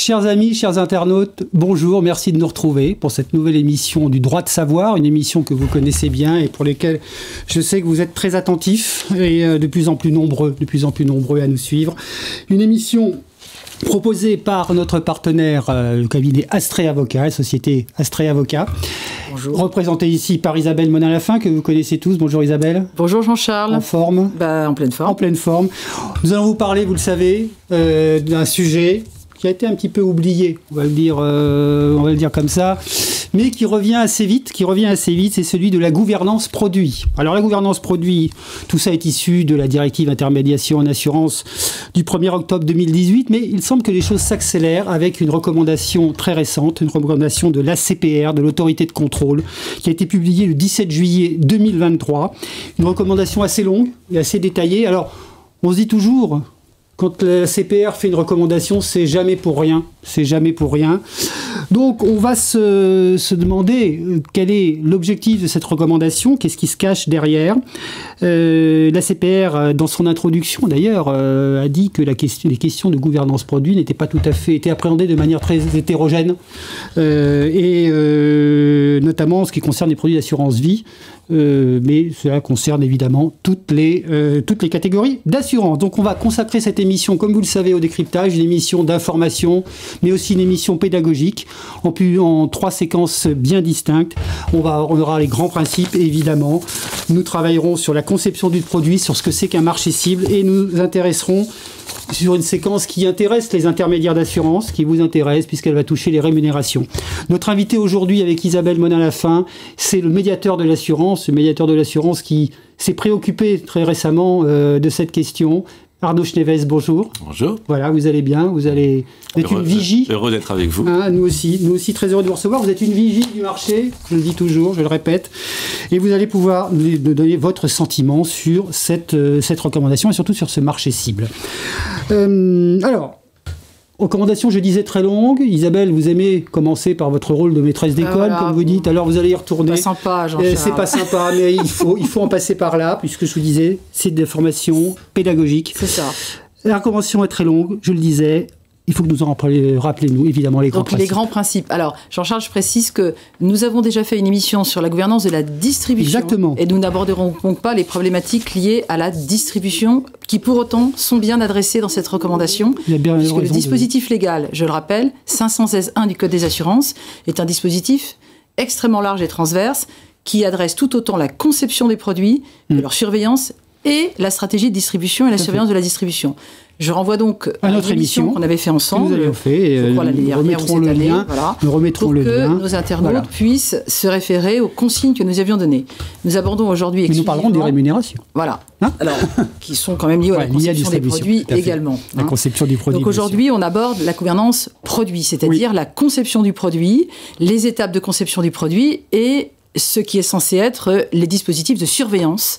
Chers amis, chers internautes, bonjour, merci de nous retrouver pour cette nouvelle émission du droit de savoir, une émission que vous connaissez bien et pour laquelle je sais que vous êtes très attentifs et de plus en plus nombreux à nous suivre. Une émission proposée par notre partenaire, le cabinet Astrée Avocat, la société Astrée Avocat. Bonjour. Représentée ici par Isabelle Monin-Lafin, que vous connaissez tous. Bonjour Isabelle. Bonjour Jean-Charles. En forme? En pleine forme. En pleine forme. Nous allons vous parler, vous le savez, d'un sujet qui a été un petit peu oublié, on va le dire comme ça, mais qui revient assez vite, c'est celui de la gouvernance produit. Alors la gouvernance produit, tout ça est issu de la directive intermédiation en assurance du 1er octobre 2018, mais il semble que les choses s'accélèrent avec une recommandation très récente, une recommandation de l'ACPR, de l'autorité de contrôle, qui a été publiée le 17 juillet 2023, une recommandation assez longue et assez détaillée. Alors, on se dit toujours, quand la CPR fait une recommandation, c'est jamais pour rien. C'est jamais pour rien. Donc, on va se demander quel est l'objectif de cette recommandation, qu'est-ce qui se cache derrière. La CPR, dans son introduction d'ailleurs, a dit que les questions de gouvernance produit n'étaient pas tout à fait, étaient appréhendées de manière très hétérogène, notamment en ce qui concerne les produits d'assurance vie. Mais cela concerne évidemment toutes les catégories d'assurance. Donc on va consacrer cette émission, comme vous le savez, au décryptage, une émission d'information, mais aussi une émission pédagogique, en 3 séquences bien distinctes. On aura les grands principes, évidemment. Nous travaillerons sur la conception du produit, sur ce que c'est qu'un marché cible, et nous intéresserons sur une séquence qui intéresse les intermédiaires d'assurance, qui vous intéresse puisqu'elle va toucher les rémunérations. Notre invité aujourd'hui avec Isabelle Monin-Lafin, c'est le médiateur de l'assurance qui s'est préoccupé très récemment de cette question. Arnaud Schneves, bonjour. Bonjour. Voilà, vous allez bien, vous êtes une vigie. Heureux d'être avec vous. Nous aussi très heureux de vous recevoir. Vous êtes une vigie du marché, je le dis toujours, je le répète. Et vous allez pouvoir nous donner votre sentiment sur cette recommandation et surtout sur ce marché cible. Alors, recommandation, je disais, très longue. Isabelle, vous aimez commencer par votre rôle de maîtresse d'école, voilà, comme vous dites. Alors, vous allez y retourner. C'est pas sympa, Jean-Charles. C'est pas sympa, mais il faut en passer par là, puisque je vous disais, c'est des formations pédagogiques. C'est ça. La recommandation est très longue, je le disais. Il faut que nous en rappelez-nous, évidemment, les grands principes. Les grands principes. Alors, Jean-Charles, je précise que nous avons déjà fait une émission sur la gouvernance de la distribution. Exactement. Et nous n'aborderons donc pas les problématiques liées à la distribution, qui pour autant sont bien adressées dans cette recommandation. Puisque le dispositif légal, je le rappelle, 516.1 du Code des assurances, est un dispositif extrêmement large et transverse qui adresse tout autant la conception des produits, que leur surveillance et la stratégie de distribution et la surveillance de la distribution. Je renvoie donc à notre émission qu'on avait fait ensemble. Nous avions fait. Nous remettrons le lien. Voilà, nous remettrons le lien. Pour que nos internautes puissent se référer aux consignes que nous avions données. Nous abordons aujourd'hui exclusivement... Nous parlerons des rémunérations. Voilà. Alors, qui sont quand même liées à la conception des produits également. La conception du produit. Donc aujourd'hui, on aborde la gouvernance produit, c'est-à-dire la conception du produit, les étapes de conception du produit et ce qui est censé être les dispositifs de surveillance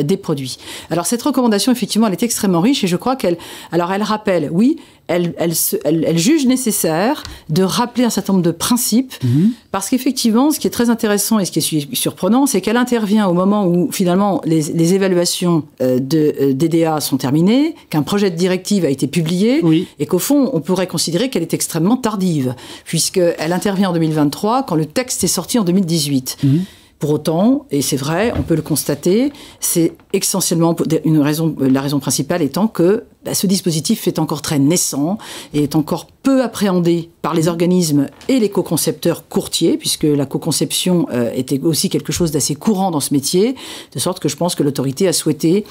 des produits. Alors cette recommandation, effectivement, elle est extrêmement riche et je crois qu'elle rappelle, oui, elle juge nécessaire de rappeler un certain nombre de principes parce qu'effectivement, ce qui est très intéressant et ce qui est surprenant, c'est qu'elle intervient au moment où finalement les évaluations de DDA sont terminées, qu'un projet de directive a été publié et qu'au fond, on pourrait considérer qu'elle est extrêmement tardive puisqu'elle intervient en 2023 quand le texte est sorti en 2018. Pour autant, et c'est vrai, on peut le constater, c'est essentiellement la raison principale étant que ce dispositif est encore très naissant et est encore peu appréhendé par les organismes et les co-concepteurs courtiers, puisque la co-conception était aussi quelque chose d'assez courant dans ce métier, de sorte que je pense que l'autorité a souhaité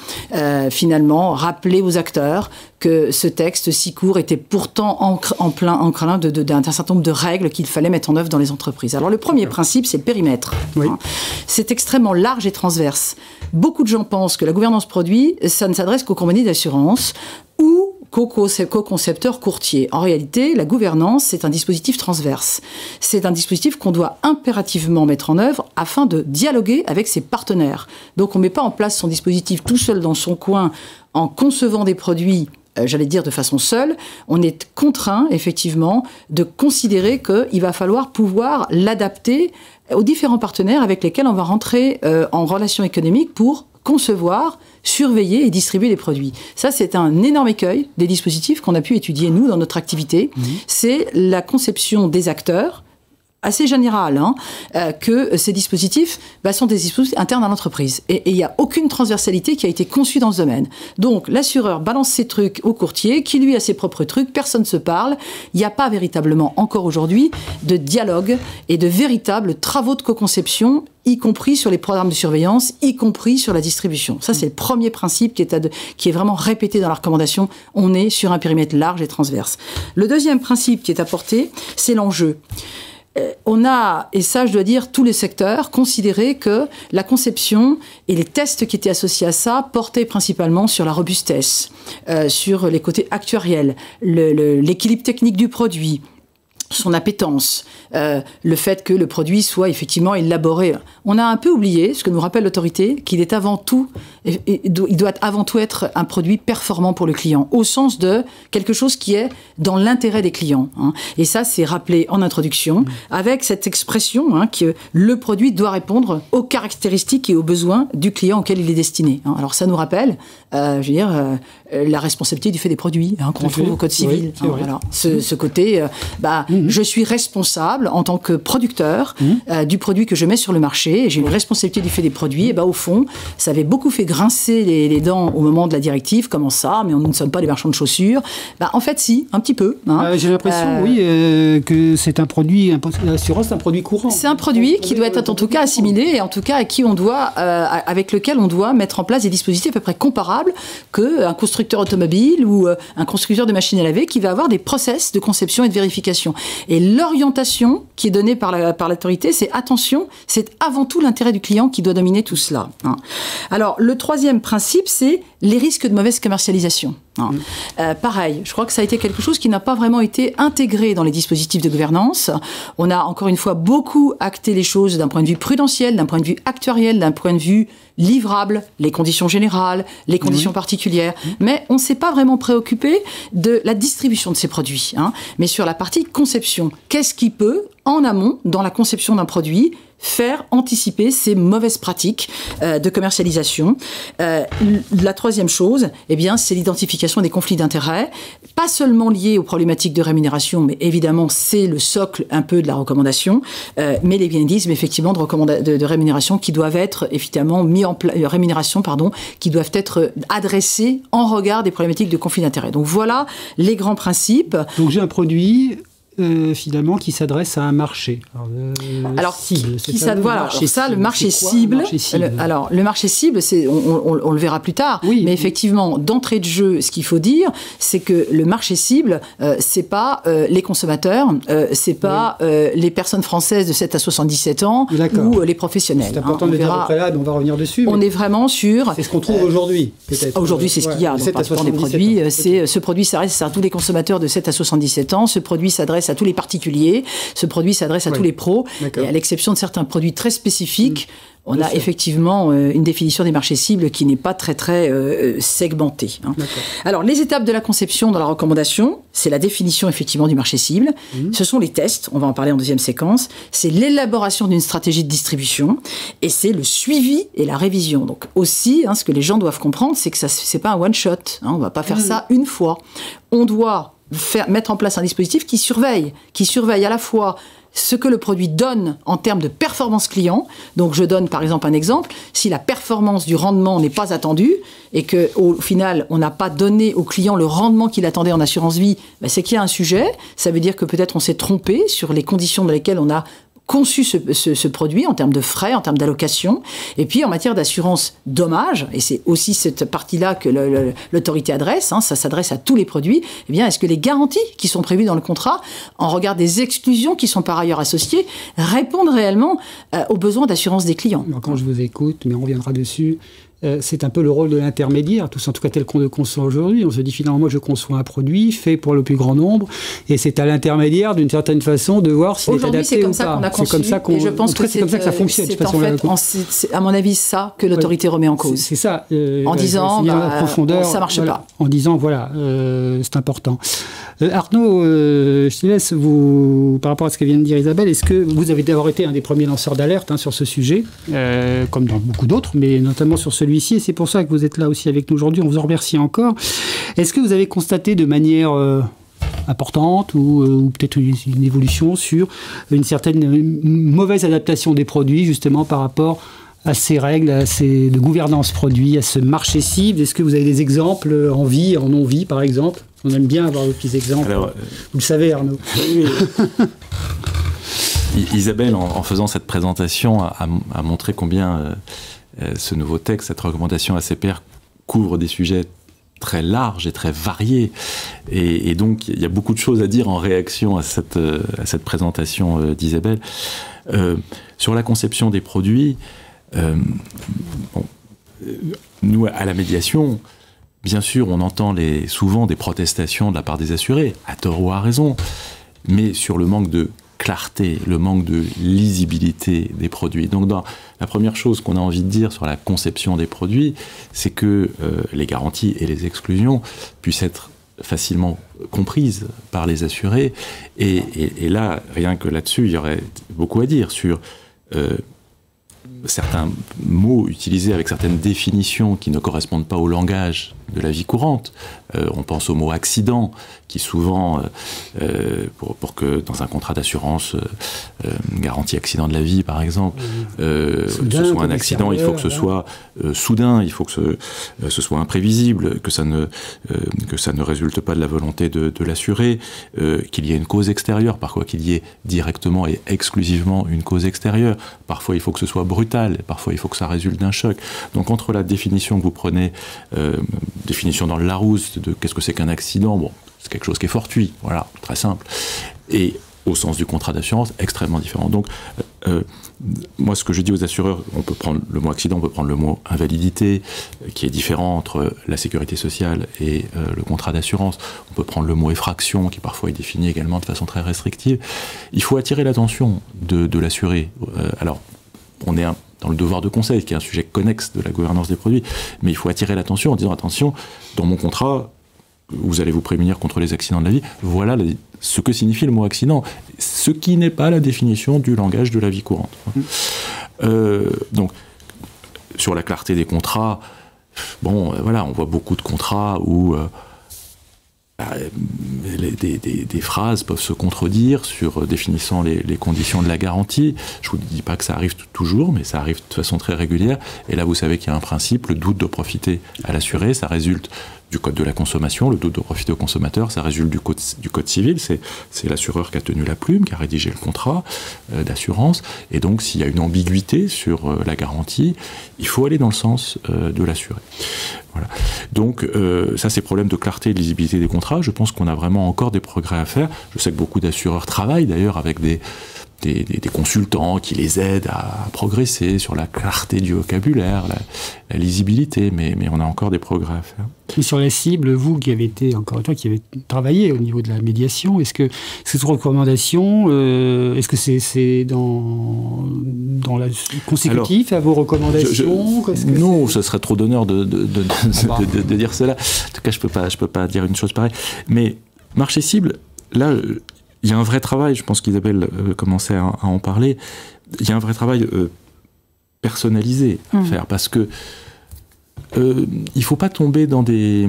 finalement rappeler aux acteurs que ce texte si court était pourtant enclin d'un certain nombre de règles qu'il fallait mettre en œuvre dans les entreprises. Alors le premier principe, c'est le périmètre. C'est extrêmement large et transverse. Beaucoup de gens pensent que la gouvernance produit, ça ne s'adresse qu'aux compagnies d'assurance ou co-concepteurs courtiers. En réalité, la gouvernance, c'est un dispositif transverse. C'est un dispositif qu'on doit impérativement mettre en œuvre afin de dialoguer avec ses partenaires. Donc on ne met pas en place son dispositif tout seul dans son coin en concevant des produits j'allais dire de façon seule, on est contraint effectivement de considérer qu'il va falloir pouvoir l'adapter aux différents partenaires avec lesquels on va rentrer en relation économique pour concevoir, surveiller et distribuer les produits. Ça, c'est un énorme écueil des dispositifs qu'on a pu étudier, nous, dans notre activité. C'est la conception des acteurs, assez général, que ces dispositifs sont des dispositifs internes à l'entreprise. Et il n'y a aucune transversalité qui a été conçue dans ce domaine. Donc, l'assureur balance ses trucs au courtier, qui lui a ses propres trucs, personne ne se parle. Il n'y a pas véritablement, encore aujourd'hui, de dialogue et de véritables travaux de co-conception, y compris sur les programmes de surveillance, y compris sur la distribution. Ça, c'est le premier principe qui est vraiment répété dans la recommandation. On est sur un périmètre large et transverse. Le deuxième principe qui est apporté, c'est l'enjeu. On a, et ça je dois dire, tous les secteurs, considéré que la conception et les tests qui étaient associés à ça portaient principalement sur la robustesse, sur les côtés actuariels, l'équilibre technique du produit, son appétence, le fait que le produit soit effectivement élaboré. On a un peu oublié, ce que nous rappelle l'autorité, qu'il est avant tout, il doit avant tout être un produit performant pour le client, au sens de quelque chose qui est dans l'intérêt des clients. Et ça, c'est rappelé en introduction, avec cette expression que le produit doit répondre aux caractéristiques et aux besoins du client auquel il est destiné. Alors ça nous rappelle, la responsabilité du fait des produits qu'on trouve au Code civil. Voilà. Ce côté, je suis responsable en tant que producteur du produit que je mets sur le marché, et j'ai une responsabilité du fait des produits. Et au fond, ça avait beaucoup fait grincer les dents au moment de la directive. Comment ça? Mais nous ne sommes pas des marchands de chaussures. En fait, si, un petit peu. J'ai l'impression, que c'est un produit, l'assurance, c'est un produit courant. C'est un produit qui doit être en tout cas assimilé, et en tout cas avec lequel on doit mettre en place des dispositifs à peu près comparables qu'un constructeur automobile ou un constructeur de machines à laver qui va avoir des process de conception et de vérification. Et l'orientation qui est donnée par l'autorité, c'est attention, c'est avant tout l'intérêt du client qui doit dominer tout cela. Alors, le troisième principe, c'est les risques de mauvaise commercialisation. Pareil, je crois que ça a été quelque chose qui n'a pas vraiment été intégré dans les dispositifs de gouvernance. On a encore une fois beaucoup acté les choses d'un point de vue prudentiel, d'un point de vue actuariel, d'un point de vue livrable, les conditions générales, les conditions particulières, mais on ne s'est pas vraiment préoccupé de la distribution de ces produits. Mais sur la partie conception, qu'est-ce qui peut, en amont, dans la conception d'un produit, faire anticiper ces mauvaises pratiques de commercialisation. La troisième chose, c'est l'identification des conflits d'intérêts, pas seulement liés aux problématiques de rémunération, mais évidemment c'est le socle un peu de la recommandation, mais les mécanismes effectivement de rémunération qui doivent être évidemment mis en place, qui doivent être adressés en regard des problématiques de conflits d'intérêts. Donc voilà les grands principes. Donc j'ai un produit finalement qui s'adresse à un marché. Alors, cible. Le marché cible. Alors, le marché cible, on le verra plus tard. Oui, mais effectivement, d'entrée de jeu, ce qu'il faut dire, c'est que le marché cible, c'est pas les consommateurs, c'est pas les personnes françaises de 7 à 77 ans ou les professionnels. C'est important de le dire après là, mais on va revenir dessus. On est vraiment sur. C'est ce qu'on trouve aujourd'hui, peut-être. Aujourd'hui, c'est ce qu'il y a. Donc, partant des produits, ce produit s'adresse à tous les consommateurs de 7 à 77 ans. Ce produit s'adresse à tous les particuliers. Ce produit s'adresse à tous les pros. Et à l'exception de certains produits très spécifiques, on a effectivement une définition des marchés cibles qui n'est pas très segmentée. Alors, les étapes de la conception dans la recommandation, c'est la définition effectivement du marché cible. Ce sont les tests, on va en parler en deuxième séquence. C'est l'élaboration d'une stratégie de distribution et c'est le suivi et la révision. Donc aussi, ce que les gens doivent comprendre, c'est que c'est pas un one-shot. On ne va pas faire ça une fois. On doit mettre en place un dispositif qui surveille à la fois ce que le produit donne en termes de performance client. Donc je donne par exemple un exemple, si la performance du rendement n'est pas attendue et qu'au final on n'a pas donné au client le rendement qu'il attendait en assurance vie, c'est qu'il y a un sujet, ça veut dire que peut-être on s'est trompé sur les conditions dans lesquelles on a conçu ce produit en termes de frais, en termes d'allocation, et puis en matière d'assurance dommage, et c'est aussi cette partie-là que l'autorité adresse, ça s'adresse à tous les produits, est-ce que les garanties qui sont prévues dans le contrat, en regard des exclusions qui sont par ailleurs associées, répondent réellement aux besoins d'assurance des clients? Quand je vous écoute, mais on reviendra dessus, c'est un peu le rôle de l'intermédiaire, en tout cas tel qu'on le conçoit aujourd'hui. On se dit finalement, moi je conçois un produit fait pour le plus grand nombre, et c'est à l'intermédiaire d'une certaine façon de voir s'il est adapté ou pas. C'est comme ça qu'on a conçu, et je pense que c'est comme ça que ça fonctionne. C'est en fait, à mon avis, ça que l'autorité remet en cause. C'est ça. En disant, ça marche pas. En disant, voilà, c'est important. Arnaud, je te laisse, par rapport à ce que vient de dire Isabelle, est-ce que vous avez d'abord été un des premiers lanceurs d'alerte sur ce sujet, comme dans beaucoup d'autres, mais notamment sur celui-ci, et c'est pour ça que vous êtes là aussi avec nous aujourd'hui, on vous en remercie encore. Est-ce que vous avez constaté de manière importante ou peut-être une évolution sur une certaine mauvaise adaptation des produits, justement par rapport à ces règles, de gouvernance produit, à ce marché cible? Est-ce que vous avez des exemples en vie, en non-vie, par exemple? On aime bien avoir des petits exemples. Alors, vous le savez, Arnaud. Isabelle, en faisant cette présentation, a montré combien ce nouveau texte, cette recommandation ACPR, couvre des sujets très larges et très variés. Et donc, il y a beaucoup de choses à dire en réaction à cette présentation d'Isabelle. Sur la conception des produits, nous, à la médiation, bien sûr, on entend souvent des protestations de la part des assurés, à tort ou à raison, mais sur le manque de clarté, le manque de lisibilité des produits. Donc, la première chose qu'on a envie de dire sur la conception des produits, c'est que les garanties et les exclusions puissent être facilement comprises par les assurés. Et là, rien que là-dessus, il y aurait beaucoup à dire sur certains mots utilisés avec certaines définitions qui ne correspondent pas au langage de la vie courante. On pense au mot accident, qui souvent, pour que dans un contrat d'assurance, garantie accident de la vie par exemple, ce soit un accident, il faut que ce soit soudain, il faut que ce soit imprévisible, que ça ne résulte pas de la volonté de l'assuré, qu'il y ait une cause extérieure, parfois qu'il y ait directement et exclusivement une cause extérieure, parfois il faut que ce soit brutal, parfois il faut que ça résulte d'un choc. Donc entre la définition que vous prenez, définition dans le Larousse de qu'est-ce que c'est qu'un accident, bon, c'est quelque chose qui est fortuit, voilà, très simple, et au sens du contrat d'assurance, extrêmement différent. Donc, moi, ce que je dis aux assureurs, on peut prendre le mot accident, on peut prendre le mot invalidité, qui est différent entre la sécurité sociale et le contrat d'assurance. On peut prendre le mot effraction, qui parfois est défini également de façon très restrictive. Il faut attirer l'attention de l'assuré. Alors, on est dans le devoir de conseil, qui est un sujet connexe de la gouvernance des produits, mais il faut attirer l'attention en disant, attention, dans mon contrat, vous allez vous prémunir contre les accidents de la vie, voilà ce que signifie le mot accident, ce qui n'est pas la définition du langage de la vie courante. Donc, sur la clarté des contrats, bon, voilà, on voit beaucoup de contrats où des phrases peuvent se contredire sur définissant les conditions de la garantie. Je ne vous dis pas que ça arrive toujours, mais ça arrive de façon très régulière. Et là, vous savez qu'il y a un principe, le doute de profiter à l'assuré, ça résulte du code de la consommation, le doute de profiter au consommateur, ça résulte du code civil, c'est l'assureur qui a tenu la plume, qui a rédigé le contrat d'assurance, et donc s'il y a une ambiguïté sur la garantie, il faut aller dans le sens de l'assuré. Voilà. Donc ça, c'est problème de clarté et de lisibilité des contrats. Je pense qu'on a vraiment encore des progrès à faire. Je sais que beaucoup d'assureurs travaillent d'ailleurs avec des consultants qui les aident à progresser sur la clarté du vocabulaire, la lisibilité, mais on a encore des progrès à faire. Et sur la cible, vous qui avez été, encore une fois, qui avez travaillé au niveau de la médiation, est-ce que cette recommandation, est-ce que c'est dans la consécutif à vos recommandations? Non, ce serait trop d'honneur de dire cela. En tout cas, je peux pas dire une chose pareille. Mais marché cible, là, il y a un vrai travail, je pense qu'Isabelle commençait à en parler, il y a un vrai travail personnalisé à faire, parce que il ne faut pas tomber dans des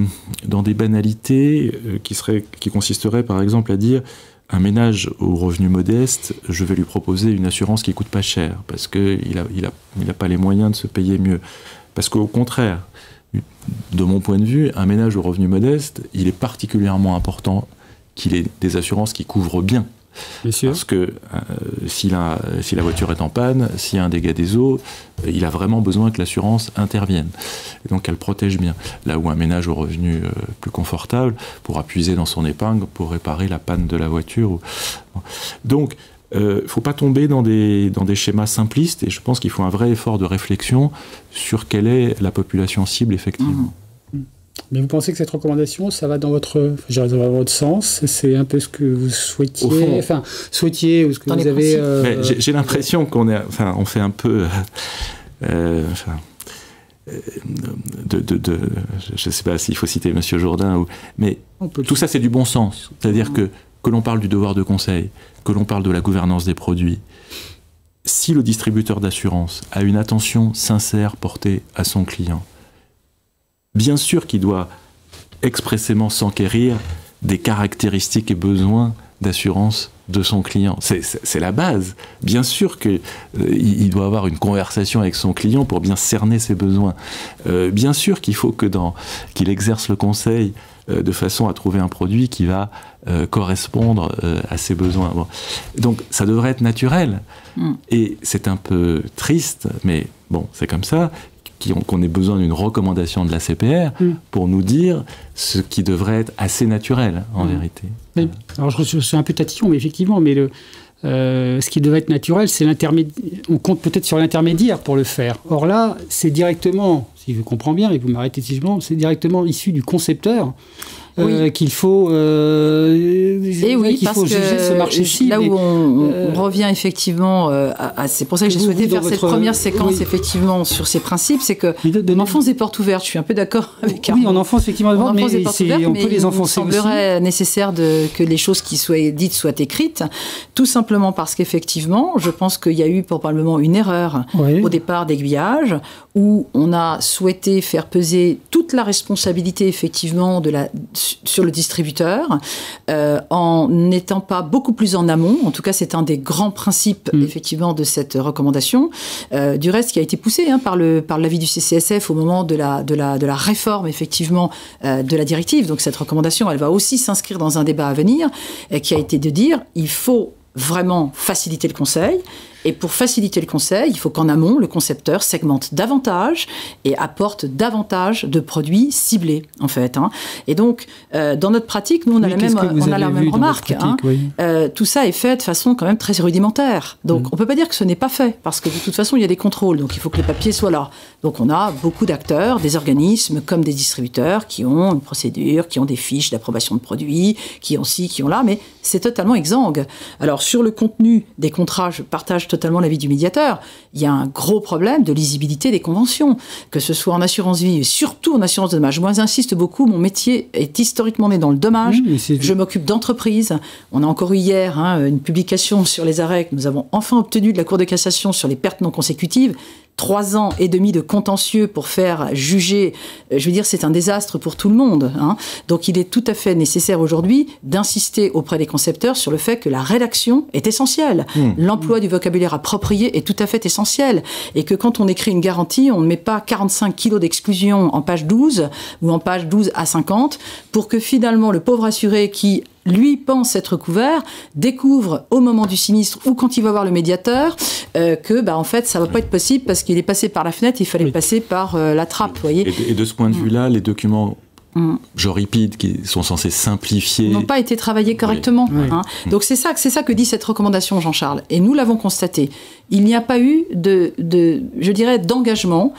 banalités qui consisteraient par exemple à dire un ménage aux revenus modestes, je vais lui proposer une assurance qui ne coûte pas cher, parce qu'il n'a pas les moyens de se payer mieux. Parce qu'au contraire, de mon point de vue, un ménage aux revenus modestes, il est particulièrement important qu'il ait des assurances qui couvrent bien. Bien sûr. Parce que si la voiture est en panne, s'il y a un dégât des eaux, il a vraiment besoin que l'assurance intervienne. Et donc qu'elle protège bien. Là où un ménage aux revenus plus confortables pourra puiser dans son épargne pour réparer la panne de la voiture. Donc, faut pas tomber dans des schémas simplistes, et je pense qu'il faut un vrai effort de réflexion sur quelle est la population cible effectivement. Mais vous pensez que cette recommandation, ça va dans votre sens? C'est un peu ce que vous souhaitiez, ou ce que vous avez... J'ai l'impression on fait un peu... je ne sais pas s'il faut citer M. Jourdain, mais tout ça c'est du bon sens. C'est-à-dire que l'on parle du devoir de conseil, que l'on parle de la gouvernance des produits, si le distributeur d'assurance a une attention sincère portée à son client, bien sûr qu'il doit expressément s'enquérir des caractéristiques et besoins d'assurance de son client. C'est la base. Bien sûr qu'il doit avoir une conversation avec son client pour bien cerner ses besoins. Bien sûr qu'il faut qu'il exerce le conseil de façon à trouver un produit qui va correspondre à ses besoins. Bon. Donc ça devrait être naturel. Et c'est un peu triste, mais bon, c'est comme ça, qu'on ait besoin d'une recommandation de la CPR pour nous dire ce qui devrait être assez naturel, en vérité. Oui. Alors, je suis un peu tatillon, mais effectivement, ce qui devrait être naturel, c'est l'intermédiaire. On compte peut-être sur l'intermédiaire pour le faire. Or là, c'est directement, si je comprends bien, et vous m'arrêtez si je mens, c'est directement issu du concepteur. Qu'il faut, faut juger ce marché cible. Là où on revient effectivement c'est pour ça que j'ai souhaité faire cette première séquence effectivement sur ces principes, c'est que l'enfance des portes ouvertes, je suis un peu d'accord avec Arnaud. Oui, on enfonce effectivement devant, mais on peut les enfoncer aussi. Il semblerait nécessaire que les choses qui soient dites soient écrites, tout simplement parce qu'effectivement, je pense qu'il y a eu probablement une erreur au départ d'aiguillage, où on a souhaité faire peser toute la responsabilité effectivement sur le distributeur, en n'étant pas beaucoup plus en amont. En tout cas, c'est un des grands principes effectivement de cette recommandation. Du reste, qui a été poussé par l'avis du CCSF au moment de la réforme effectivement de la directive. Donc cette recommandation, elle va aussi s'inscrire dans un débat à venir, qui a été de dire il faut vraiment faciliter le conseil. Et pour faciliter le conseil, il faut qu'en amont, le concepteur segmente davantage et apporte davantage de produits ciblés, en fait. Et donc, dans notre pratique, nous, on a la même remarque. Tout ça est fait de façon quand même très rudimentaire. Donc, on ne peut pas dire que ce n'est pas fait, parce que de toute façon, il y a des contrôles. Donc, il faut que les papiers soient là. Donc, on a beaucoup d'acteurs, des organismes comme des distributeurs qui ont une procédure, qui ont des fiches d'approbation de produits, qui ont ci, qui ont là, mais c'est totalement exsangue. Alors, sur le contenu des contrats, je partage totalement l'avis du médiateur. Il y a un gros problème de lisibilité des conventions, que ce soit en assurance vie et surtout en assurance de dommage. Moi, j'insiste beaucoup, mon métier est historiquement né dans le dommage. Je m'occupe d'entreprises. On a encore eu hier une publication sur les arrêts que nous avons enfin obtenu de la Cour de cassation sur les pertes non consécutives. 3 ans et demi de contentieux pour faire juger, je veux dire, c'est un désastre pour tout le monde. Donc il est tout à fait nécessaire aujourd'hui d'insister auprès des concepteurs sur le fait que la rédaction est essentielle. L'emploi du vocabulaire approprié est tout à fait essentiel. Et que quand on écrit une garantie, on ne met pas 45 kilos d'exclusion en page 12 ou en page 12 à 50 pour que finalement le pauvre assuré qui lui pense être couvert, découvre au moment du sinistre ou quand il va voir le médiateur que en fait ça va pas être possible parce qu'il est passé par la fenêtre, il fallait passer par la trappe, voyez. Et de ce point de vue-là, les documents ripides qui sont censés simplifier n'ont pas été travaillés correctement. Donc c'est ça que dit cette recommandation, Jean-Charles. Et nous l'avons constaté. Il n'y a pas eu je dirais, d'engagement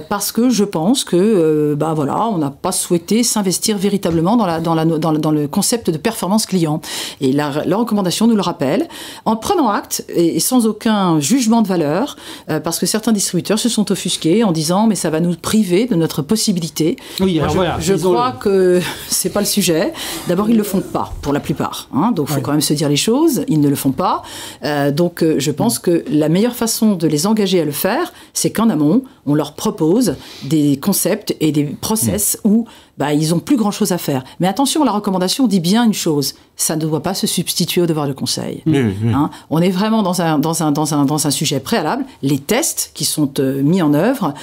parce que je pense que on n'a pas souhaité s'investir véritablement dans le concept de performance client. Et la recommandation nous le rappelle, en prenant acte et sans aucun jugement de valeur, parce que certains distributeurs se sont offusqués en disant mais ça va nous priver de notre possibilité. Oui, alors je crois que c'est pas le sujet. D'abord, ils le font pas pour la plupart. Donc, il faut quand même se dire les choses. Ils ne le font pas. Donc, je pense que la meilleure façon de les engager à le faire, c'est qu'en amont, on leur propose des concepts et des process où ils n'ont plus grand-chose à faire. Mais attention, la recommandation dit bien une chose, ça ne doit pas se substituer au devoir de conseil. On est vraiment dans un sujet préalable. Les tests qui sont mis en œuvre,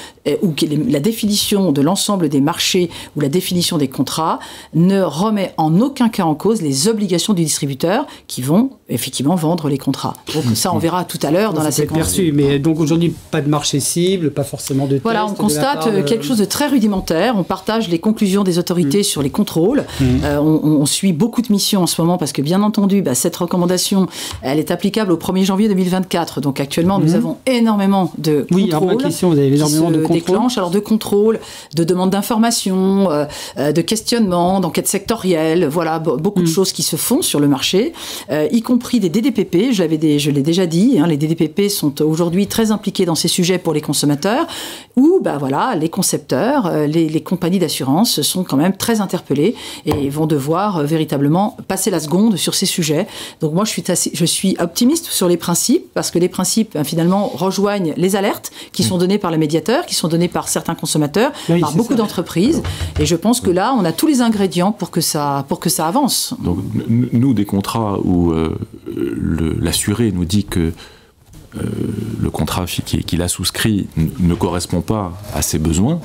ou la définition de l'ensemble des marchés ou la définition des contrats, ne remet en aucun cas en cause les obligations du distributeur qui vont effectivement vendre les contrats. Donc ça, on verra tout à l'heure dans la séquence. Perçu, mais donc aujourd'hui, pas de marché cible, pas forcément de test. Voilà, on constate quelque chose de très rudimentaire. On partage les conclusions des autorités sur les contrôles. On suit beaucoup de missions en ce moment parce que, bien entendu, cette recommandation, elle est applicable au 1er janvier 2024. Donc, actuellement, nous avons énormément de contrôles. Oui, alors ma question, vous avez énormément de contrôles. Alors, de contrôles, de demandes d'informations, de questionnements, d'enquêtes sectorielles, voilà, beaucoup de choses qui se font sur le marché, y compris des DDPP, je l'ai déjà dit, les DDPP sont aujourd'hui très impliqués dans ces sujets pour les consommateurs, où les concepteurs, les compagnies d'assurance sont quand même très interpellés et vont devoir véritablement passer la seconde sur ces sujets. Donc moi, je suis optimiste sur les principes, parce que les principes, finalement, rejoignent les alertes qui sont données par le médiateur, qui sont données par certains consommateurs, par beaucoup d'entreprises. Et je pense que là, on a tous les ingrédients pour que ça avance. Donc, nous, des contrats où l'assuré nous dit que le contrat qu'il a souscrit ne correspond pas à ses besoins,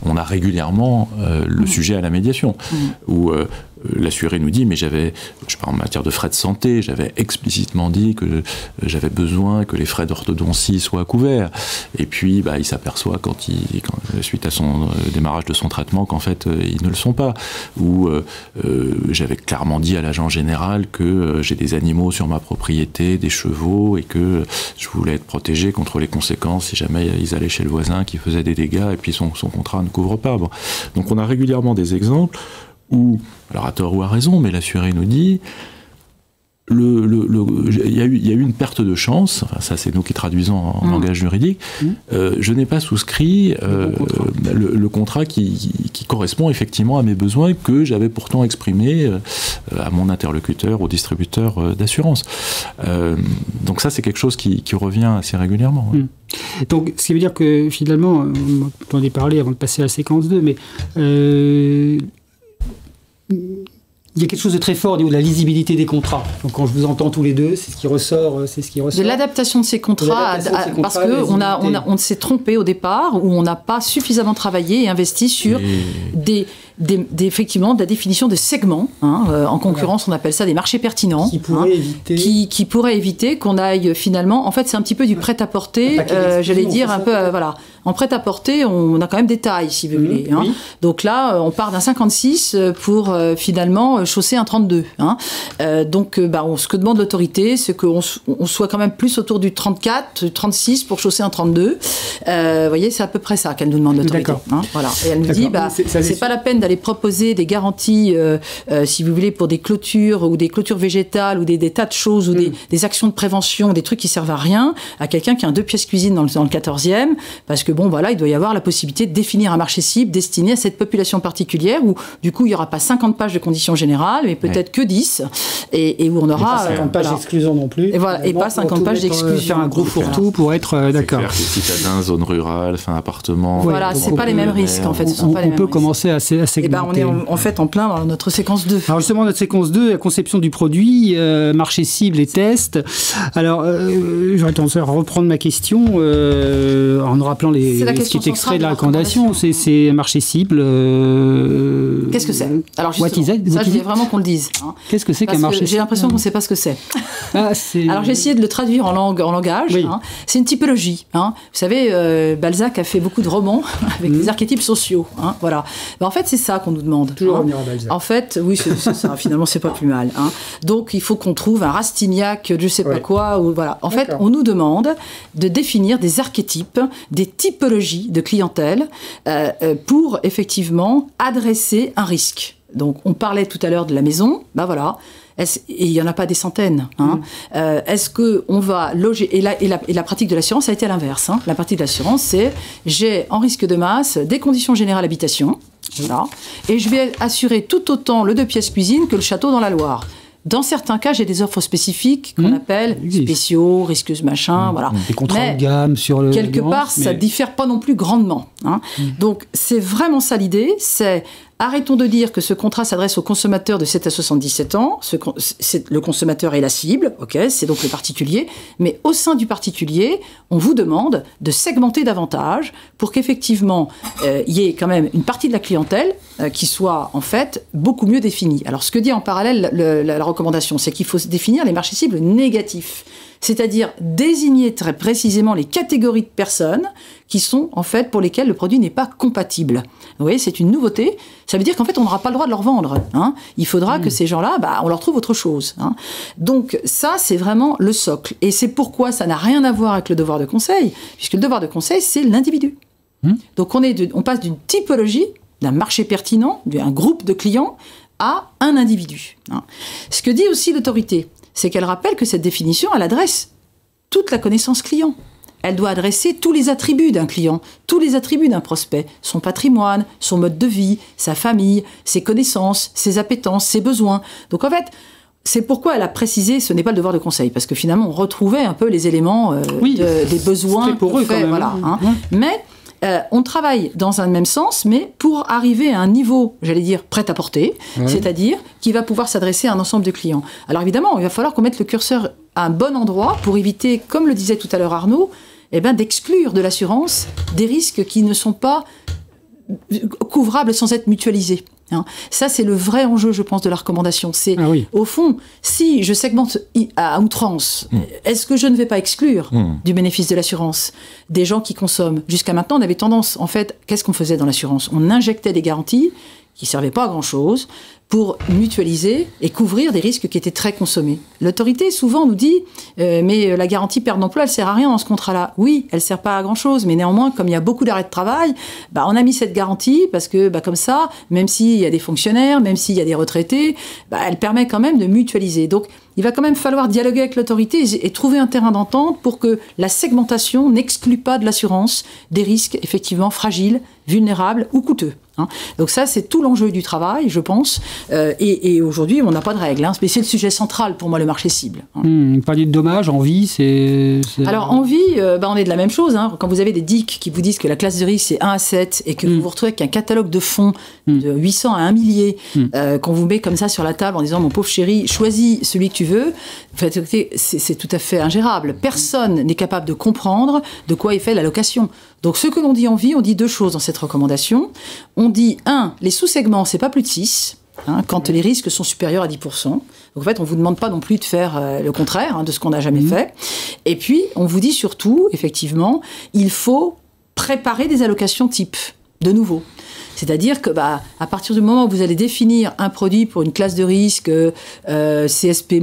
on a régulièrement le sujet à la médiation, où l'assuré nous dit, mais je sais pas, en matière de frais de santé, j'avais explicitement dit que j'avais besoin que les frais d'orthodontie soient couverts. Et puis, il s'aperçoit suite à son démarrage de son traitement, qu'en fait, ils ne le sont pas. Ou j'avais clairement dit à l'agent général que j'ai des animaux sur ma propriété, des chevaux, et que je voulais être protégé contre les conséquences si jamais ils allaient chez le voisin qui faisait des dégâts, et puis son contrat ne couvre pas. Bon. Donc on a régulièrement des exemples où, alors à tort ou à raison, mais l'assuré nous dit il y a eu une perte de chance, enfin, ça c'est nous qui traduisons en langage juridique, je n'ai pas souscrit le contrat qui correspond effectivement à mes besoins, que j'avais pourtant exprimé à mon interlocuteur, au distributeur d'assurance. Donc ça c'est quelque chose qui revient assez régulièrement. Donc ce qui veut dire que finalement, on en a parlé avant de passer à la séquence 2, mais il y a quelque chose de très fort au niveau de la lisibilité des contrats. Donc quand je vous entends tous les deux, c'est ce qui ressort. De l'adaptation de ces contrats, parce qu'on s'est trompé au départ, où on n'a pas suffisamment travaillé et investi sur effectivement de la définition de segments. En concurrence, on appelle ça des marchés pertinents. Qui pourraient éviter qu'on aille finalement... En fait, c'est un petit peu du prêt-à-porter, j'allais dire un peu... voilà. En prêt-à-porter, on a quand même des tailles, si vous voulez. Oui. Donc là, on part d'un 56 pour finalement chausser un 32. Donc, ce que demande l'autorité, c'est qu'on soit quand même plus autour du 34, 36 pour chausser un 32. Vous voyez, c'est à peu près ça qu'elle nous demande l'autorité. Voilà. Et elle nous dit, c'est pas la peine d'aller proposer des garanties, si vous voulez, pour des clôtures ou des clôtures végétales ou des tas de choses ou des actions de prévention, des trucs qui servent à rien, à quelqu'un qui a un 2 pièces cuisine dans le 14e, parce que il doit y avoir la possibilité de définir un marché cible destiné à cette population particulière où, du coup, il n'y aura pas 50 pages de conditions générales, mais peut-être que 10, et où on aura... Et pas 50 pages d'exclusion non plus. Et pas 50 pages d'exclusion. Faire un gros fourre-tout pour être d'accord. C'est clair que citadins, zone rurale, appartement... Voilà, c'est pas les mêmes risques, en fait. On peut commencer à segmenter. On est en fait en plein dans notre séquence 2. Alors justement, notre séquence 2, la conception du produit, marché cible et test. Alors, j'aurais tendance à reprendre ma question en nous rappelant ce qui est extrait de la recommandation, c'est un marché cible. Qu'est-ce que c'est? Alors justement, ça, je veux vraiment qu'on le dise. Qu'est-ce que c'est qu'un marché cible? J'ai l'impression qu'on ne sait pas ce que c'est. Alors j'ai essayé de le traduire en langage. Oui. C'est une typologie. Vous savez, Balzac a fait beaucoup de romans avec des archétypes sociaux. Voilà. En fait, c'est ça qu'on nous demande. Toujours revenir à Balzac. En fait, oui, c'est ça. Finalement, c'est pas plus mal. Donc, il faut qu'on trouve un Rastignac, je sais pas quoi. Ou, voilà. En fait, on nous demande de définir des archétypes, des typologies de clientèle pour effectivement adresser un risque. Donc, on parlait tout à l'heure de la maison, voilà. Et il n'y en a pas des centaines. Est-ce qu'on va loger... Et la pratique de l'assurance a été à l'inverse. La pratique de l'assurance, c'est j'ai en risque de masse des conditions générales habitation, voilà, et je vais assurer tout autant le 2 pièces cuisine que le château dans la Loire. Dans certains cas, j'ai des offres spécifiques qu'on appelle spéciaux, risques machin, voilà. Des contrats de gamme sur le... Quelque part, ça diffère pas non plus grandement. Donc, c'est vraiment ça l'idée, c'est... Arrêtons de dire que ce contrat s'adresse aux consommateurs de 7 à 77 ans. Le consommateur est la cible, c'est donc le particulier. Mais au sein du particulier, on vous demande de segmenter davantage pour qu'effectivement, il y ait quand même une partie de la clientèle qui soit en fait beaucoup mieux définie. Alors, ce que dit en parallèle la recommandation, c'est qu'il faut définir les marchés cibles négatifs. c'est-à-dire désigner très précisément les catégories de personnes qui sont en fait pour lesquelles le produit n'est pas compatible. Vous voyez, c'est une nouveauté. Ça veut dire qu'en fait, on n'aura pas le droit de leur vendre. Hein. Il faudra que ces gens-là, on leur trouve autre chose. Hein. Donc ça, c'est vraiment le socle. Et c'est pourquoi ça n'a rien à voir avec le devoir de conseil, puisque le devoir de conseil, c'est l'individu. Donc on passe d'une typologie, d'un marché pertinent, d'un groupe de clients, à un individu. Hein. Ce que dit aussi l'autorité, c'est qu'elle rappelle que cette définition, elle adresse toute la connaissance client. Elle doit adresser tous les attributs d'un client, tous les attributs d'un prospect, son patrimoine, son mode de vie, sa famille, ses connaissances, ses appétences, ses besoins. Donc en fait, c'est pourquoi elle a précisé, ce n'est pas le devoir de conseil, parce que finalement, on retrouvait un peu les éléments des besoins. C'est pour eux quand même. Voilà, hein. Mais on travaille dans un même sens, mais pour arriver à un niveau, j'allais dire, prêt à porter, c'est-à-dire qui va pouvoir s'adresser à un ensemble de clients. Alors évidemment, il va falloir qu'on mette le curseur à un bon endroit pour éviter, comme le disait tout à l'heure Arnaud, d'exclure de l'assurance des risques qui ne sont pas couvrables sans être mutualisés. Hein. Ça, c'est le vrai enjeu, je pense, de la recommandation. C'est, au fond, si je segmente à outrance, est-ce que je ne vais pas exclure du bénéfice de l'assurance des gens qui consomment? Jusqu'à maintenant, on avait tendance, en fait, qu'est-ce qu'on faisait dans l'assurance? On injectait des garanties qui ne servaient pas à grand-chose pour mutualiser et couvrir des risques qui étaient très consommés. L'autorité, souvent, nous dit mais la garantie perte d'emploi, elle ne sert à rien dans ce contrat-là. Oui, elle ne sert pas à grand-chose, mais néanmoins, comme il y a beaucoup d'arrêts de travail, on a mis cette garantie parce que, comme ça, même s'il y a des fonctionnaires, même s'il y a des retraités, elle permet quand même de mutualiser. Donc, il va quand même falloir dialoguer avec l'autorité et trouver un terrain d'entente pour que la segmentation n'exclue pas de l'assurance des risques effectivement fragiles, vulnérables ou coûteux. Hein. Donc ça, c'est tout l'enjeu du travail, je pense. Et aujourd'hui, on n'a pas de règles. Hein. Mais c'est le sujet central pour moi, le marché cible. Vous parliez de dommages, en vie, c'est... Alors, en vie, on est de la même chose. Hein. Quand vous avez des DIC qui vous disent que la classe de risque, c'est 1 à 7 et que vous vous retrouvez avec un catalogue de fonds de 800 à 1 millier, qu'on vous met comme ça sur la table en disant « Mon pauvre chéri, choisis celui que tu veux », c'est tout à fait ingérable. Personne n'est capable de comprendre de quoi est fait l'allocation. Donc, ce que l'on dit en vie, on dit deux choses dans cette recommandation. On dit, 1, les sous-segments, c'est pas plus de 6, quand les risques sont supérieurs à 10%. Donc, en fait, on vous demande pas non plus de faire le contraire de ce qu'on n'a jamais fait. Et puis, on vous dit surtout, effectivement, il faut préparer des allocations type, de nouveau. C'est-à-dire que, à partir du moment où vous allez définir un produit pour une classe de risque CSP-,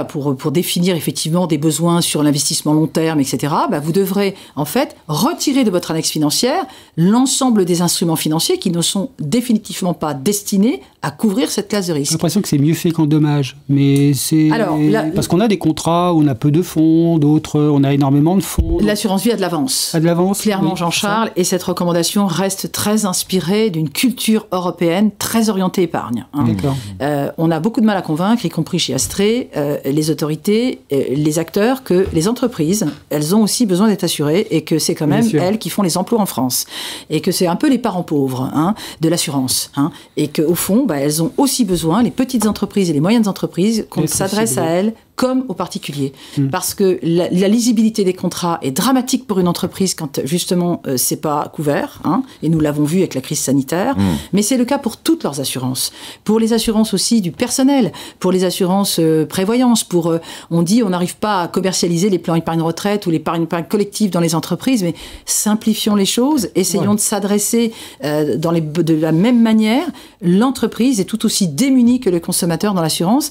pour définir effectivement des besoins sur l'investissement long terme, etc., vous devrez, en fait, retirer de votre annexe financière l'ensemble des instruments financiers qui ne sont définitivement pas destinés à couvrir cette classe de risque. J'ai l'impression que c'est mieux fait qu'en dommage, mais c'est... Parce qu'on a des contrats où on a peu de fonds, d'autres, on a énormément de fonds. L'assurance vie a de l'avance. A de l'avance. Clairement, Jean-Charles, et cette recommandation reste très inspirée d'une culture européenne très orientée épargne. Hein. D'accord. On a beaucoup de mal à convaincre, y compris chez Astrée, les autorités, les acteurs, que les entreprises, elles ont aussi besoin d'être assurées et que c'est quand même elles qui font les emplois en France. Et que c'est un peu les parents pauvres de l'assurance. Et qu'au fond, elles ont aussi besoin, les petites entreprises et les moyennes entreprises, qu'on s'adresse à elles comme aux particuliers. Parce que la lisibilité des contrats est dramatique pour une entreprise quand, justement, c'est pas couvert. Et nous l'avons vu avec la crise sanitaire. Mais c'est le cas pour toutes leurs assurances. Pour les assurances aussi du personnel, pour les assurances prévoyance, on dit on n'arrive pas à commercialiser les plans épargne retraite ou l'épargne collective dans les entreprises, mais simplifions les choses, essayons de s'adresser de la même manière. L'entreprise est tout aussi démunie que le consommateur dans l'assurance.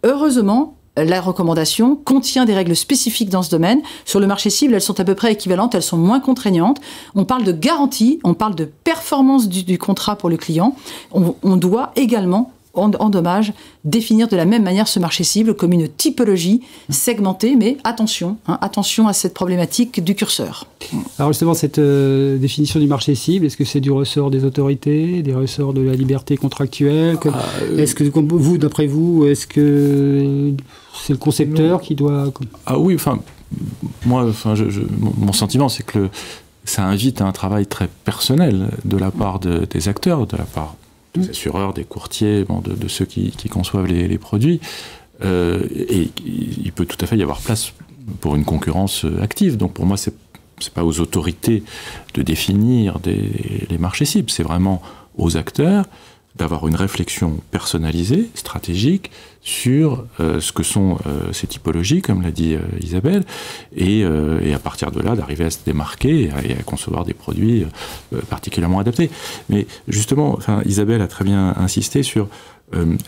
Heureusement, la recommandation contient des règles spécifiques dans ce domaine. Sur le marché cible, elles sont à peu près équivalentes, elles sont moins contraignantes. On parle de garantie, on parle de performance du contrat pour le client. On doit également, en dommage, définir de la même manière ce marché cible comme une typologie segmentée, mais attention à cette problématique du curseur. Alors justement, cette définition du marché cible, est-ce que c'est du ressort des autorités, des ressorts de la liberté contractuelle Est-ce que, d'après vous, est-ce que c'est le concepteur qui doit... Oui, mon sentiment, c'est que ça invite à un travail très personnel de la part des acteurs, de la part des assureurs, des courtiers, de ceux qui conçoivent les produits. Et il peut tout à fait y avoir place pour une concurrence active. Donc pour moi, c'est pas aux autorités de définir les marchés cibles, c'est vraiment aux acteurs d'avoir une réflexion personnalisée, stratégique, sur ce que sont ces typologies, comme l'a dit Isabelle, et à partir de là, d'arriver à se démarquer et à concevoir des produits particulièrement adaptés. Mais justement, Isabelle a très bien insisté sur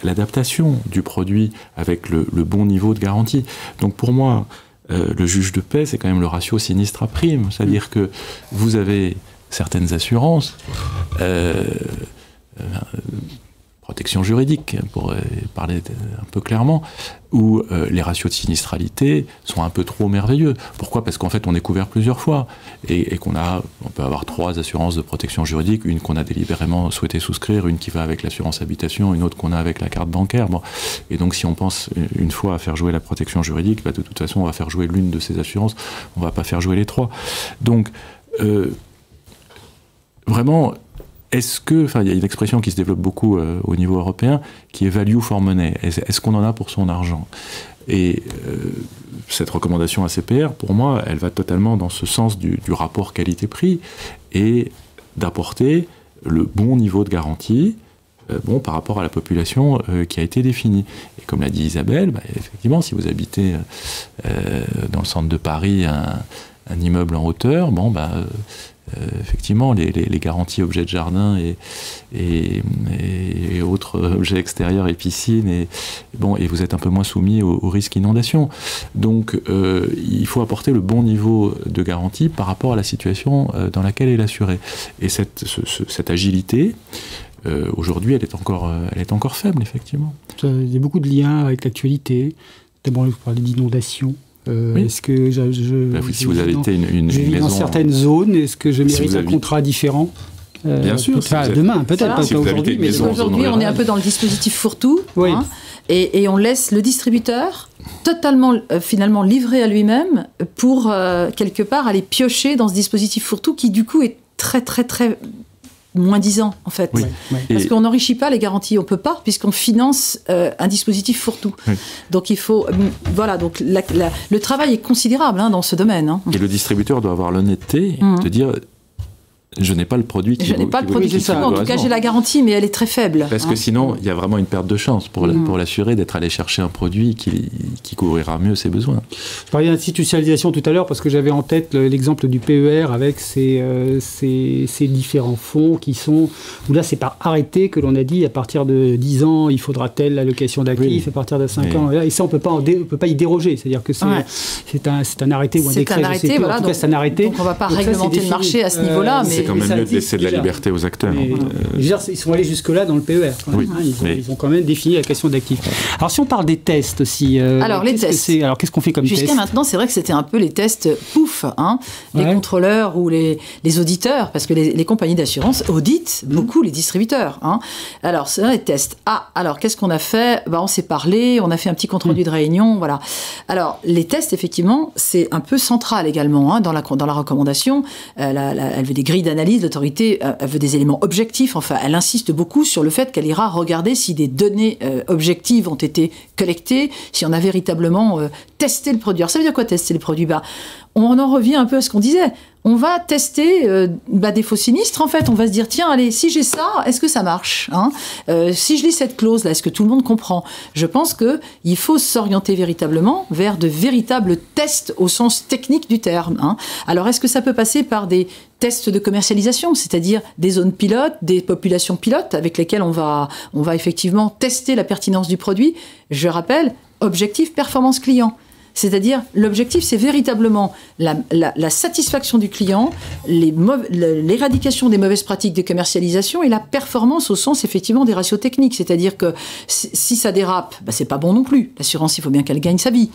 l'adaptation du produit avec le bon niveau de garantie. Donc pour moi, le juge de paix, c'est quand même le ratio sinistre à prime. C'est-à-dire que vous avez certaines assurances, protection juridique, pour parler un peu clairement, où les ratios de sinistralité sont un peu trop merveilleux. Pourquoi ? Parce qu'en fait, on est couvert plusieurs fois et on peut avoir 3 assurances de protection juridique, une qu'on a délibérément souhaité souscrire, une qui va avec l'assurance habitation, une autre qu'on a avec la carte bancaire. Bon. Et donc, si on pense une fois à faire jouer la protection juridique, de toute façon, on va faire jouer l'une de ces assurances, on ne va pas faire jouer les 3. Donc, vraiment, est-ce que, il y a une expression qui se développe beaucoup au niveau européen, qui est value for money. Est-ce qu'on en a pour son argent ? Et cette recommandation ACPR, pour moi, elle va totalement dans ce sens du rapport qualité-prix et d'apporter le bon niveau de garantie par rapport à la population qui a été définie. Et comme l'a dit Isabelle, effectivement, si vous habitez dans le centre de Paris un immeuble en hauteur, effectivement, les garanties objets de jardin et autres objets extérieurs et piscines, et vous êtes un peu moins soumis au risque inondation. Donc, il faut apporter le bon niveau de garantie par rapport à la situation dans laquelle est l'assuré. Et cette agilité, aujourd'hui, elle est encore faible, effectivement. Il y a beaucoup de liens avec l'actualité. D'abord, vous parlez d'inondation. Oui. Est-ce que si vous avez été une maison dans certaines zones, est-ce que je mérite un contrat différent Bien sûr. Demain, peut-être pas aujourd'hui, mais aujourd'hui, on est un peu dans le dispositif fourre-tout, oui. Et on laisse le distributeur totalement, finalement, livré à lui-même pour, quelque part, aller piocher dans ce dispositif fourre-tout qui, du coup, est très, très, très moins 10 ans, en fait. Oui. Parce qu'on n'enrichit pas les garanties, on ne peut pas, puisqu'on finance un dispositif fourre-tout. Oui. Donc il faut... donc le travail est considérable dans ce domaine. Et le distributeur doit avoir l'honnêteté de dire... Je n'ai pas le produit qui en tout cas, j'ai la garantie, mais elle est très faible. Parce que sinon, il y a vraiment une perte de chance pour l'assuré d'être allé chercher un produit qui couvrira mieux ses besoins. Je parlais d'institutionnalisation tout à l'heure parce que j'avais en tête l'exemple du PER avec ces différents fonds qui sont... Où là, c'est par arrêté que l'on a dit à partir de 10 ans, il faudra telle allocation d'actifs, à partir de 5 ans. Et ça, on ne peut pas y déroger. C'est-à-dire que c'est un arrêté ou un décret. C'est un arrêté, voilà. Donc on ne va pas réglementer le marché à ce niveau-là, mais... C'est quand même mieux de laisser de la liberté aux acteurs. Ils sont allés jusque-là dans le PER. Ils ont quand même défini la question d'actifs. Alors, si on parle des tests aussi... alors, les tests. Qu'est-ce qu'on fait comme test ? Jusqu'à maintenant, c'est vrai que c'était un peu les tests pouf. Les contrôleurs ou les auditeurs, parce que les compagnies d'assurance auditent beaucoup les distributeurs. Alors, c'est les tests. Alors, qu'est-ce qu'on a fait ? On s'est parlé, on a fait un petit compte-rendu de réunion, voilà. Alors, les tests, effectivement, c'est un peu central également dans la recommandation. Elle veut des grilles d'analyse, l'autorité veut des éléments objectifs, enfin elle insiste beaucoup sur le fait qu'elle ira regarder si des données objectives ont été collectées, si on a véritablement testé le produit. Alors ça veut dire quoi tester le produit ? On en revient un peu à ce qu'on disait. On va tester des faux sinistres, en fait. On va se dire, tiens, allez, si j'ai ça, est-ce que ça marche ? Si je lis cette clause-là, est-ce que tout le monde comprend ? Je pense qu'il faut s'orienter véritablement vers de véritables tests au sens technique du terme. Alors, est-ce que ça peut passer par des tests de commercialisation, c'est-à-dire des zones pilotes, des populations pilotes avec lesquelles on va effectivement tester la pertinence du produit ? Je rappelle, objectif performance client. C'est-à-dire, l'objectif, c'est véritablement la satisfaction du client, l'éradication des mauvaises pratiques de commercialisation et la performance au sens, effectivement, des ratios techniques. C'est-à-dire que si ça dérape, c'est pas bon non plus. L'assurance, il faut bien qu'elle gagne sa vie.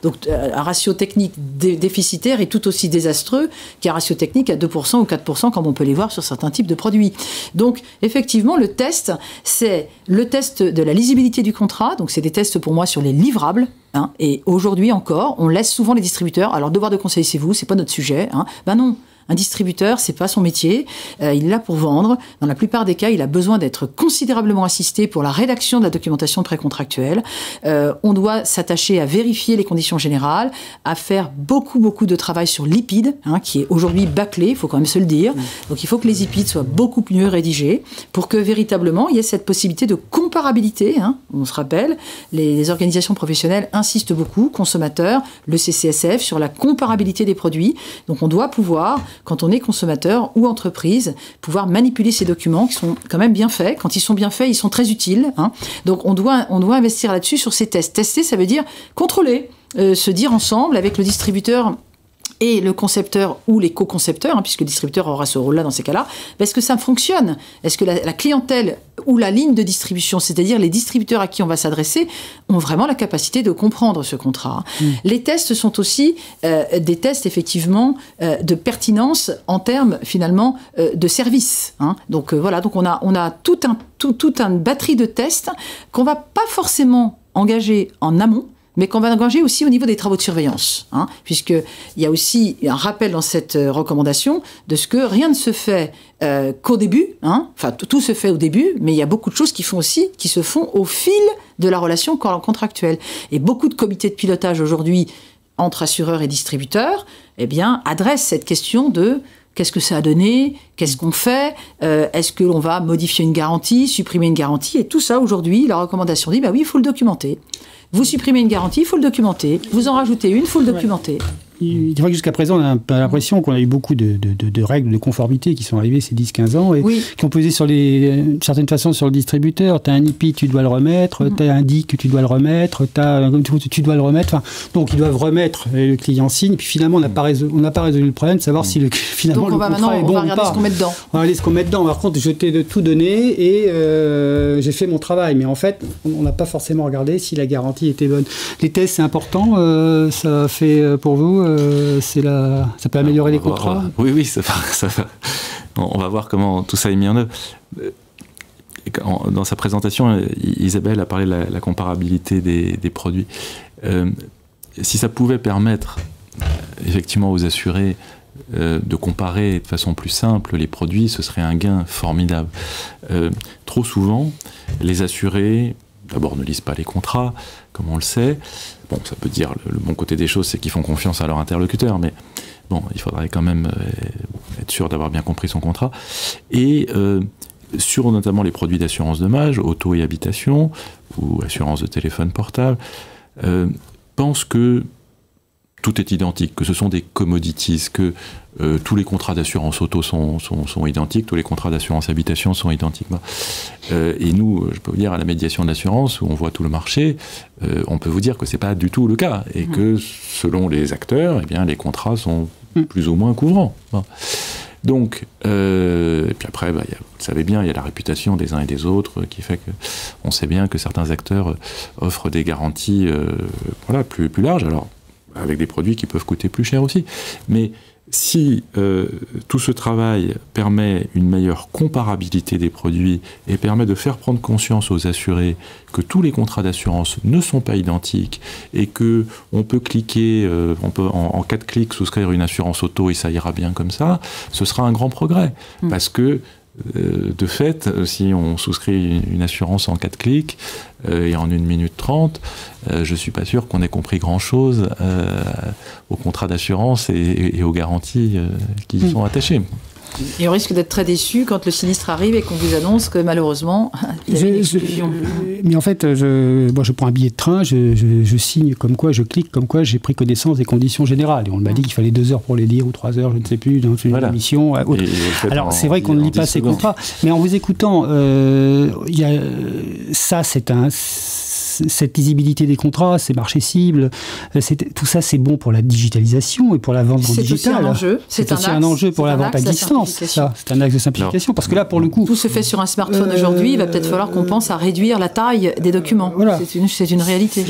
Donc, un ratio technique déficitaire est tout aussi désastreux qu'un ratio technique à 2% ou 4%, comme on peut les voir sur certains types de produits. Donc, effectivement, le test, c'est le test de la lisibilité du contrat. Donc, c'est des tests, pour moi, sur les livrables. Et aujourd'hui encore, on laisse souvent les distributeurs. Alors, devoir de conseil, c'est vous, c'est pas notre sujet. Non. Un distributeur, c'est pas son métier. Il est là pour vendre. Dans la plupart des cas, il a besoin d'être considérablement assisté pour la rédaction de la documentation précontractuelle. On doit s'attacher à vérifier les conditions générales, à faire beaucoup de travail sur l'IPID, qui est aujourd'hui bâclé, il faut quand même se le dire. Donc il faut que les IPID soient beaucoup mieux rédigés pour que véritablement il y ait cette possibilité de comparabilité. On se rappelle, les organisations professionnelles insistent beaucoup, consommateurs, le CCSF, sur la comparabilité des produits. Donc on doit pouvoir, quand on est consommateur ou entreprise, pouvoir manipuler ces documents qui sont quand même bien faits. Quand ils sont bien faits, ils sont très utiles. Donc on doit investir là-dessus sur ces tests. Tester, ça veut dire contrôler, se dire ensemble avec le distributeur et le concepteur ou les co-concepteurs, puisque le distributeur aura ce rôle-là dans ces cas-là, est-ce que ça fonctionne? Est-ce que la clientèle ou la ligne de distribution, c'est-à-dire les distributeurs à qui on va s'adresser, ont vraiment la capacité de comprendre ce contrat? Les tests sont aussi des tests, effectivement, de pertinence en termes, finalement, de service. Donc voilà, donc on a toute une batterie de tests qu'on va pas forcément engager en amont, mais qu'on va engager aussi au niveau des travaux de surveillance, puisqu'il y a aussi un rappel dans cette recommandation de ce que rien ne se fait qu'au début, enfin tout se fait au début, mais il y a beaucoup de choses qui se font au fil de la relation contractuelle. Et beaucoup de comités de pilotage aujourd'hui entre assureurs et distributeurs, adressent cette question de qu'est-ce que ça a donné, qu'est-ce qu'on fait, est-ce que l'on va modifier une garantie, supprimer une garantie, et tout ça aujourd'hui, la recommandation dit oui, il faut le documenter. Vous supprimez une garantie, il faut le documenter. Vous en rajoutez une, il faut le documenter. Il vrai que jusqu'à présent, on a l'impression qu'on a eu beaucoup de règles de conformité qui sont arrivées ces 10-15 ans et qui ont pesé d'une certaine façon sur le distributeur. Tu as un IPI, tu dois le remettre. Tu as un DIC, tu dois le remettre. Tu dois le remettre. Donc, ils doivent remettre, le client signe. Puis finalement, on n'a pas résolu le problème de savoir si finalement le contrat est bon ou pas. On va regarder ce qu'on met dedans. On va regarder ce qu'on met dedans. Par contre, je t'ai tout donné et j'ai fait mon travail. Mais en fait, on n'a pas forcément regardé si la garantie était bonne. Les tests, c'est important. Ça fait pour vous... ça peut améliorer les contrats. Oui, ça va. On va voir comment tout ça est mis en œuvre. Dans sa présentation, Isabelle a parlé de la comparabilité des produits. Si ça pouvait permettre effectivement aux assurés de comparer de façon plus simple les produits, ce serait un gain formidable. Trop souvent, les assurés, d'abord, ne lisent pas les contrats, comme on le sait. Bon, ça peut dire le bon côté des choses, c'est qu'ils font confiance à leur interlocuteur, mais bon, il faudrait quand même être sûr d'avoir bien compris son contrat. Et sur notamment les produits d'assurance dommages, auto et habitation, ou assurance de téléphone portable, pensent que tout est identique, que ce sont des commodities, que tous les contrats d'assurance auto sont identiques, tous les contrats d'assurance habitation sont identiques. Et nous, je peux vous dire, à la médiation d'assurance, où on voit tout le marché, on peut vous dire que ce n'est pas du tout le cas, et que selon les acteurs, les contrats sont plus ou moins couvrants. Donc, et puis après, vous le savez bien, il y a la réputation des uns et des autres qui fait qu'on sait bien que certains acteurs offrent des garanties plus larges. Alors, avec des produits qui peuvent coûter plus cher aussi. Mais si tout ce travail permet une meilleure comparabilité des produits et permet de faire prendre conscience aux assurés que tous les contrats d'assurance ne sont pas identiques et que on peut cliquer, on peut en 4 clics souscrire une assurance auto et ça ira bien comme ça, ce sera un grand progrès. Parce que de fait, si on souscrit une assurance en 4 clics et en 1 minute 30, je ne suis pas sûr qu'on ait compris grand-chose aux contrats d'assurance et aux garanties qui y sont attachées. Et on risque d'être très déçu quand le sinistre arrive et qu'on vous annonce que malheureusement, il y a une exclusion. Mais en fait, je prends un billet de train, je signe comme quoi, je clique comme quoi j'ai pris connaissance des conditions générales. Et on m'a dit qu'il fallait 2 heures pour les lire ou 3 heures, je ne sais plus, dans une émission. Alors, c'est vrai qu'on ne lit pas ces contrats. Mais en vous écoutant, cette lisibilité des contrats, ces marchés cibles, tout ça c'est bon pour la digitalisation et pour la vente en digital. C'est aussi un enjeu. C'est aussi un enjeu pour la vente à distance. C'est un axe de simplification. Parce que là, pour le coup... Tout se fait sur un smartphone aujourd'hui. Il va peut-être falloir qu'on pense à réduire la taille des documents. Voilà. C'est une réalité.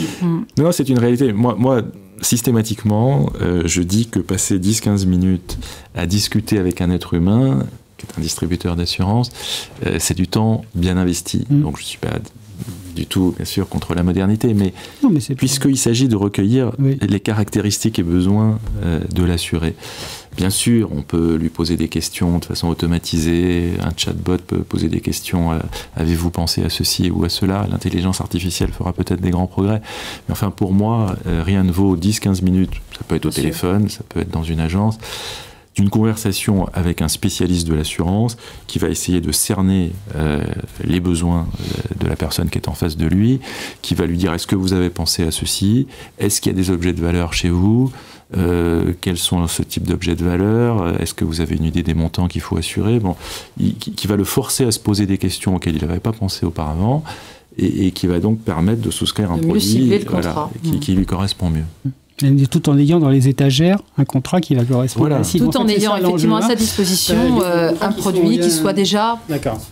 Non, c'est une réalité. Moi systématiquement, je dis que passer 10-15 minutes à discuter avec un être humain, qui est un distributeur d'assurance, c'est du temps bien investi. Donc je ne suis pas du tout, bien sûr, contre la modernité, mais puisqu'il s'agit de recueillir les caractéristiques et besoins de l'assuré. Bien sûr, on peut lui poser des questions de façon automatisée, un chatbot peut poser des questions, avez-vous pensé à ceci ou à cela? L'intelligence artificielle fera peut-être des grands progrès, mais enfin pour moi, rien ne vaut 10-15 minutes, ça peut être au téléphone, ça peut être dans une agence, d'une conversation avec un spécialiste de l'assurance qui va essayer de cerner les besoins de la personne qui est en face de lui, qui va lui dire est-ce que vous avez pensé à ceci, est-ce qu'il y a des objets de valeur chez vous, quels sont ce type d'objets de valeur, est-ce que vous avez une idée des montants qu'il faut assurer, bon, qui va le forcer à se poser des questions auxquelles il n'avait pas pensé auparavant et qui va donc permettre de souscrire un produit qui lui correspond mieux. Tout en ayant dans les étagères un contrat qui va correspondre. Voilà. Tout en ayant effectivement à sa disposition un produit qui soit déjà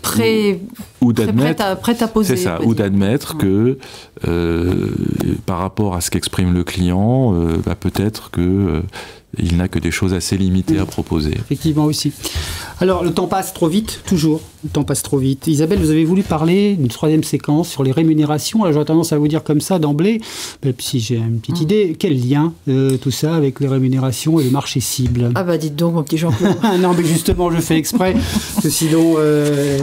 prêt à poser. C'est ça, ou d'admettre que par rapport à ce qu'exprime le client, peut-être que il n'a que des choses assez limitées à proposer. Effectivement aussi. Alors, le temps passe trop vite, toujours. Le temps passe trop vite. Isabelle, vous avez voulu parler d'une troisième séquence sur les rémunérations. Alors, j'aurais tendance à vous dire comme ça d'emblée, même si j'ai une petite idée, quel lien tout ça avec les rémunérations et le marché cible? Ah bah dites donc, mon petit Jean-Claude. Non, mais justement, je fais exprès, parce que sinon...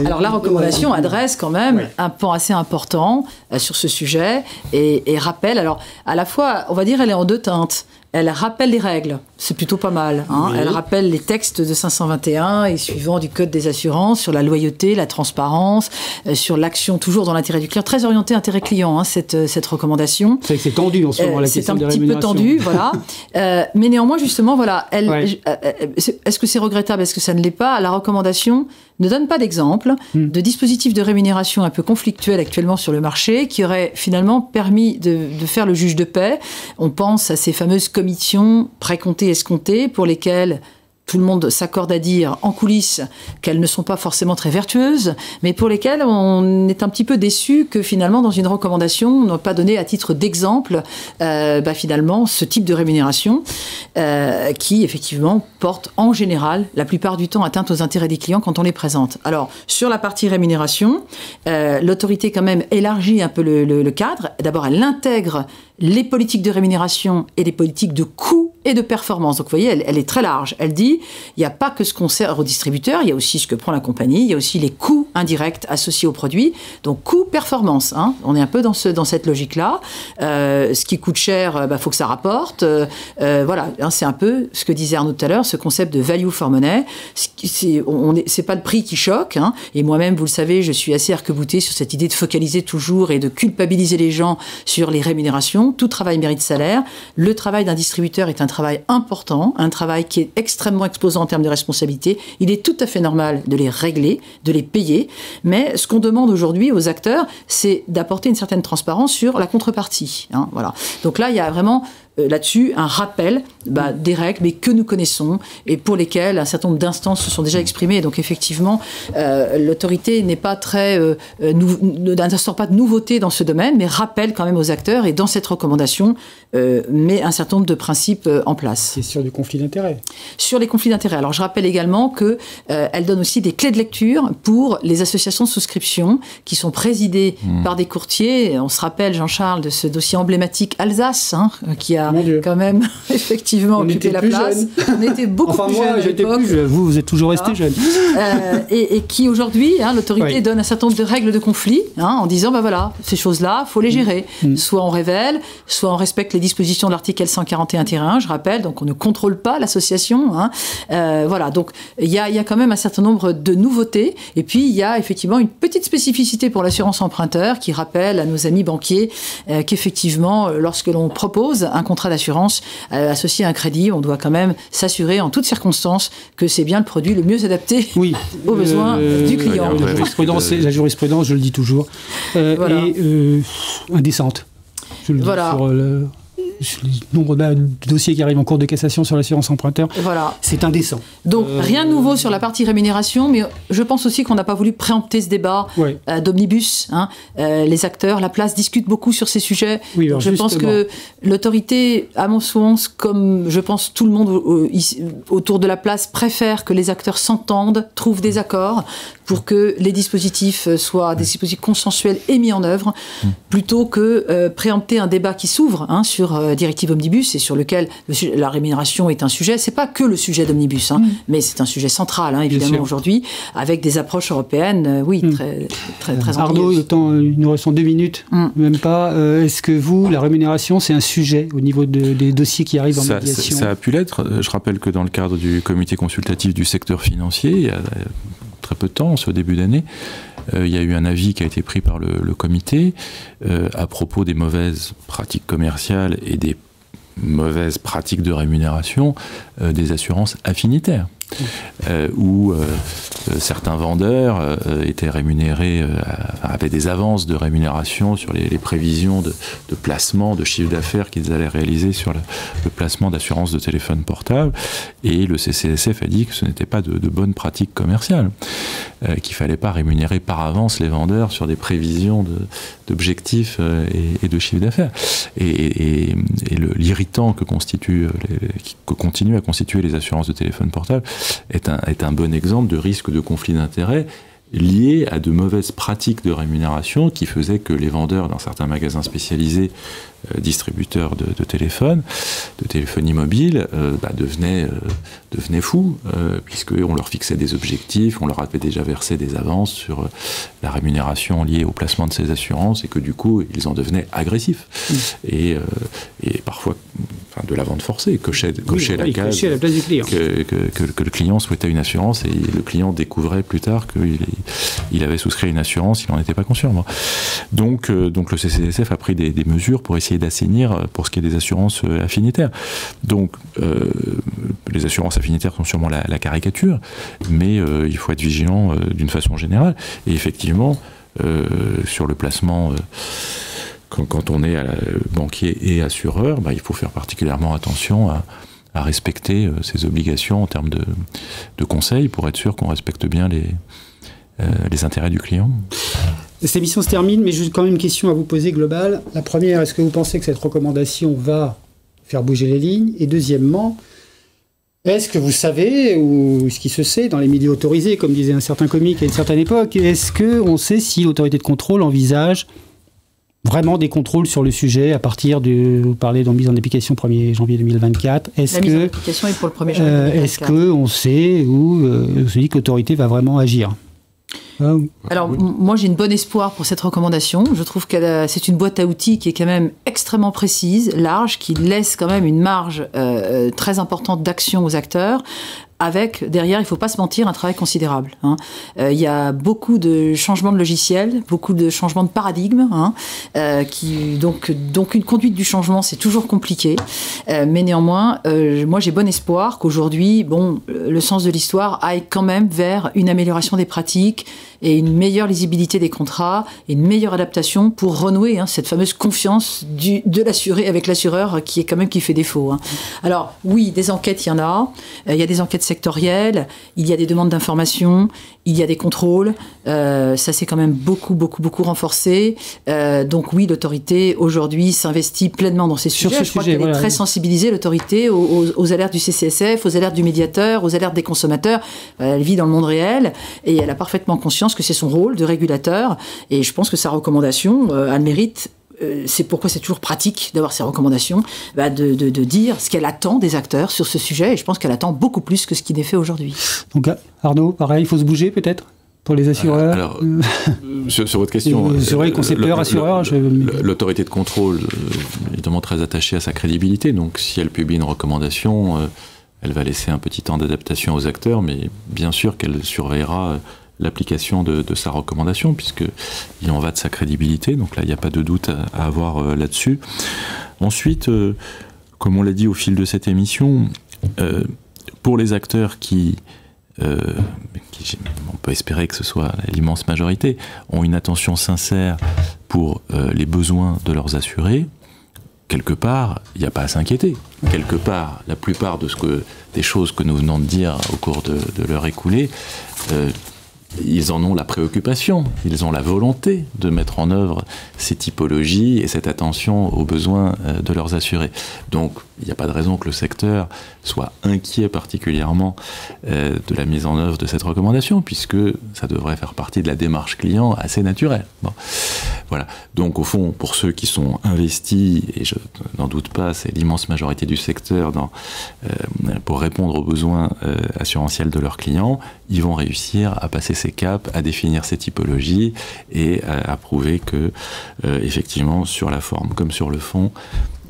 Alors, la recommandation adresse quand même un pan assez important sur ce sujet et rappelle, alors, à la fois, on va dire, elle est en deux teintes. Elle rappelle les règles, c'est plutôt pas mal. Hein. Oui. Elle rappelle les textes de 521 et suivants du Code des assurances sur la loyauté, la transparence, sur l'action toujours dans l'intérêt du client. Très orientée intérêt client, cette recommandation. C'est vrai que c'est tendu en ce moment, la question des rémunérations. C'est un petit peu tendu, voilà. Mais néanmoins, justement, voilà, est-ce que c'est regrettable? Est-ce que ça ne l'est pas? La recommandation ne donne pas d'exemple de dispositifs de rémunération un peu conflictuels actuellement sur le marché qui auraient finalement permis de faire le juge de paix. On pense à ces fameuses commissions précomptées, escomptées, pour lesquelles tout le monde s'accorde à dire en coulisses qu'elles ne sont pas forcément très vertueuses, mais pour lesquelles on est un petit peu déçu que finalement, dans une recommandation, on n'a pas donné à titre d'exemple finalement ce type de rémunération qui effectivement porte en général, la plupart du temps, atteinte aux intérêts des clients quand on les présente. Alors, sur la partie rémunération, l'autorité quand même élargit un peu le cadre. D'abord, elle intègre les politiques de rémunération et les politiques de coût et de performance. Donc, vous voyez, elle est très large. Elle dit, il n'y a pas que ce qu'on sert aux distributeurs, il y a aussi ce que prend la compagnie, il y a aussi les coûts indirects associés aux produits. Donc, coût-performance. Hein. On est un peu dans cette logique-là. Ce qui coûte cher, faut que ça rapporte. Voilà, hein, c'est un peu ce que disait Arnaud tout à l'heure, ce concept de value for money. C'est pas le prix qui choque. Hein. Et moi-même, vous le savez, je suis assez arc-boutée sur cette idée de focaliser toujours et de culpabiliser les gens sur les rémunérations. Tout travail mérite salaire. Le travail d'un distributeur est un travail important, un travail qui est extrêmement exposant en termes de responsabilité. Il est tout à fait normal de les régler, de les payer. Mais ce qu'on demande aujourd'hui aux acteurs, c'est d'apporter une certaine transparence sur la contrepartie. Hein, voilà. Donc là, il y a vraiment là-dessus un rappel des règles, mais que nous connaissons et pour lesquelles un certain nombre d'instances se sont déjà exprimées. Donc effectivement, l'autorité n'est pas n'instaure pas de nouveautés dans ce domaine, mais rappelle quand même aux acteurs et dans cette recommandation met un certain nombre de principes en place. C'est sur du conflit d'intérêts. Sur les conflits d'intérêts. Alors je rappelle également que elle donne aussi des clés de lecture pour les associations de souscription qui sont présidées par des courtiers. On se rappelle, Jean-Charles, de ce dossier emblématique Alsace, hein, qui a quand même effectivement occupé la place. On était beaucoup plus jeunes à l'époque. Vous êtes toujours resté jeune. Et qui aujourd'hui, hein, l'autorité donne un certain nombre de règles de conflit, hein, en disant voilà, ces choses-là, faut les gérer. Soit on révèle, soit on respecte les dispositions de l'article L141-1, je rappelle, donc on ne contrôle pas l'association. Hein. Voilà, donc il y a quand même un certain nombre de nouveautés. Et puis il y a effectivement une petite spécificité pour l'assurance emprunteur qui rappelle à nos amis banquiers qu'effectivement, lorsque l'on propose un contrat d'assurance associé à un crédit, on doit quand même s'assurer en toutes circonstances que c'est bien le produit le mieux adapté aux besoins du client. La jurisprudence, je le dis toujours, est indécente. Je le dis sur le nombre de dossiers qui arrivent en cours de cassation sur l'assurance emprunteur, c'est indécent. Donc, rien de nouveau sur la partie rémunération, mais je pense aussi qu'on n'a pas voulu préempter ce débat d'omnibus. Hein. Les acteurs, la place discutent beaucoup sur ces sujets. Oui, donc je pense que l'autorité, à mon sens, comme je pense tout le monde autour de la place, préfère que les acteurs s'entendent, trouvent des accords pour que les dispositifs soient des dispositifs consensuels et mis en œuvre, plutôt que préempter un débat qui s'ouvre sur directive Omnibus et sur lequel la rémunération est un sujet. C'est pas que le sujet d'Omnibus, mais c'est un sujet central, évidemment, aujourd'hui, avec des approches européennes, très Arnaud, il nous reste 2 minutes, même pas. Est-ce que vous, la rémunération, c'est un sujet au niveau des dossiers qui arrivent en médiation? Ça a pu l'être. Je rappelle que dans le cadre du comité consultatif du secteur financier, il y a très peu de temps, c'est au début d'année, il y a eu un avis qui a été pris par le comité à propos des mauvaises pratiques commerciales et des mauvaises pratiques de rémunération des assurances affinitaires. Où certains vendeurs étaient rémunérés, avaient des avances de rémunération sur les prévisions de placement, de chiffre d'affaires qu'ils allaient réaliser sur le placement d'assurance de téléphone portable. Et le CCSF a dit que ce n'était pas de bonnes pratiques commerciales, qu'il ne fallait pas rémunérer par avance les vendeurs sur des prévisions d'objectifs et de chiffre d'affaires. Et l'irritant que continuent à constituer les assurances de téléphone portable est un bon exemple de risque de conflit d'intérêts lié à de mauvaises pratiques de rémunération qui faisaient que les vendeurs dans certains magasins spécialisés, distributeurs de téléphonie mobile, devenaient fous, puisqu'on leur fixait des objectifs, on leur avait déjà versé des avances sur la rémunération liée au placement de ces assurances, et que du coup, ils en devenaient agressifs. Et parfois, de la vente forcée, cocher la case à la place du client. Que le client souhaitait une assurance, et le client découvrait plus tard qu'il avait souscrit une assurance, il n'en était pas conscient. Donc le CCSF a pris des mesures pour essayer d'assainir pour ce qui est des assurances affinitaires. Donc les assurances affinitaires sont sûrement la caricature, mais il faut être vigilant d'une façon générale. Et effectivement, sur le placement, quand on est banquier et assureur, il faut faire particulièrement attention à respecter ses obligations en termes de conseils pour être sûr qu'on respecte bien les intérêts du client. Cette émission se termine, mais j'ai quand même une question à vous poser globale. La première, est-ce que vous pensez que cette recommandation va faire bouger les lignes? Et deuxièmement, est-ce que vous savez, ou ce qui se sait dans les milieux autorisés, comme disait un certain comique à une certaine époque, est-ce qu'on sait si l'autorité de contrôle envisage vraiment des contrôles sur le sujet à partir vous parlez de mise en application 1er janvier 2024. La mise en application est pour le 1er janvier 2024. Est-ce qu'on sait où on se dit que l'autorité va vraiment agir? Alors, moi, j'ai une bonne espoir pour cette recommandation. Je trouve que c'est une boîte à outils qui est quand même extrêmement précise, large, qui laisse quand même une marge très importante d'action aux acteurs. Avec, derrière, il ne faut pas se mentir, un travail considérable. Il y a beaucoup de changements de logiciels, beaucoup de changements de paradigme. Donc une conduite du changement, c'est toujours compliqué. Mais néanmoins, moi, j'ai bon espoir qu'aujourd'hui, le sens de l'histoire aille quand même vers une amélioration des pratiques et une meilleure lisibilité des contrats et une meilleure adaptation pour renouer cette fameuse confiance de l'assuré avec l'assureur qui fait défaut. Alors, oui, des enquêtes, il y en a. Il y a des enquêtes sectorielles, il y a des demandes d'information, il y a des contrôles. Ça s'est quand même beaucoup renforcé. Donc oui, l'autorité aujourd'hui s'investit pleinement dans ces sujets. Je crois qu'elle est très sensibilisée, l'autorité, aux alertes du CCSF, aux alertes du médiateur, aux alertes des consommateurs. Elle vit dans le monde réel et elle a parfaitement conscience que c'est son rôle de régulateur. Et je pense que sa recommandation, elle mérite. C'est pourquoi c'est toujours pratique d'avoir ces recommandations, de dire ce qu'elle attend des acteurs sur ce sujet, et je pense qu'elle attend beaucoup plus que ce qui n'est fait aujourd'hui. Donc Arnaud, pareil, il faut se bouger peut-être pour les assureurs. Alors, sur votre question, c'est vrai qu'on sait peur, assureur. L'autorité de contrôle est évidemment très attachée à sa crédibilité, donc si elle publie une recommandation, elle va laisser un petit temps d'adaptation aux acteurs, mais bien sûr qu'elle surveillera l'application de sa recommandation, puisqu'il en va de sa crédibilité, donc là il n'y a pas de doute à avoir là-dessus. Ensuite, comme on l'a dit au fil de cette émission, pour les acteurs qui, on peut espérer que ce soit l'immense majorité, ont une attention sincère pour les besoins de leurs assurés, quelque part, il n'y a pas à s'inquiéter. Quelque part, la plupart des choses que nous venons de dire au cours de l'heure écoulée, ils en ont la préoccupation, ils ont la volonté de mettre en œuvre ces typologies et cette attention aux besoins de leurs assurés. Donc, il n'y a pas de raison que le secteur soit inquiet particulièrement de la mise en œuvre de cette recommandation, puisque ça devrait faire partie de la démarche client assez naturelle. Bon. Voilà. Donc, au fond, pour ceux qui sont investis, et je n'en doute pas, c'est l'immense majorité du secteur pour répondre aux besoins assurantiels de leurs clients, ils vont réussir à passer ces caps, à définir ces typologies et à prouver que, effectivement, sur la forme comme sur le fond,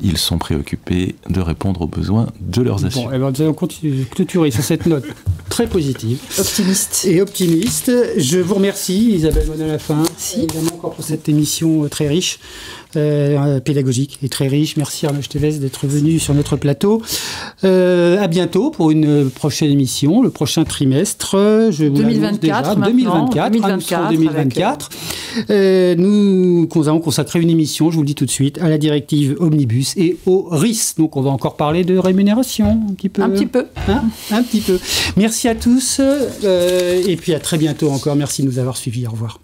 ils sont préoccupés de répondre aux besoins de leurs assurés. Bon, nous allons clôturer sur cette note très positive. Optimiste. Et optimiste. Je vous remercie, Isabelle Monin-Lafin, évidemment encore pour cette émission très riche, pédagogique et très riche. Merci Arnaud Esteves d'être venu sur notre plateau. À bientôt pour une prochaine émission, le prochain trimestre. Je vous 2024 déjà, 2024. Nous allons consacrer une émission, je vous le dis tout de suite, à la directive Omnibus et au RIS. Donc on va encore parler de rémunération un petit peu. Un petit peu. Hein, un petit peu. Merci à tous et puis à très bientôt encore. Merci de nous avoir suivis. Au revoir.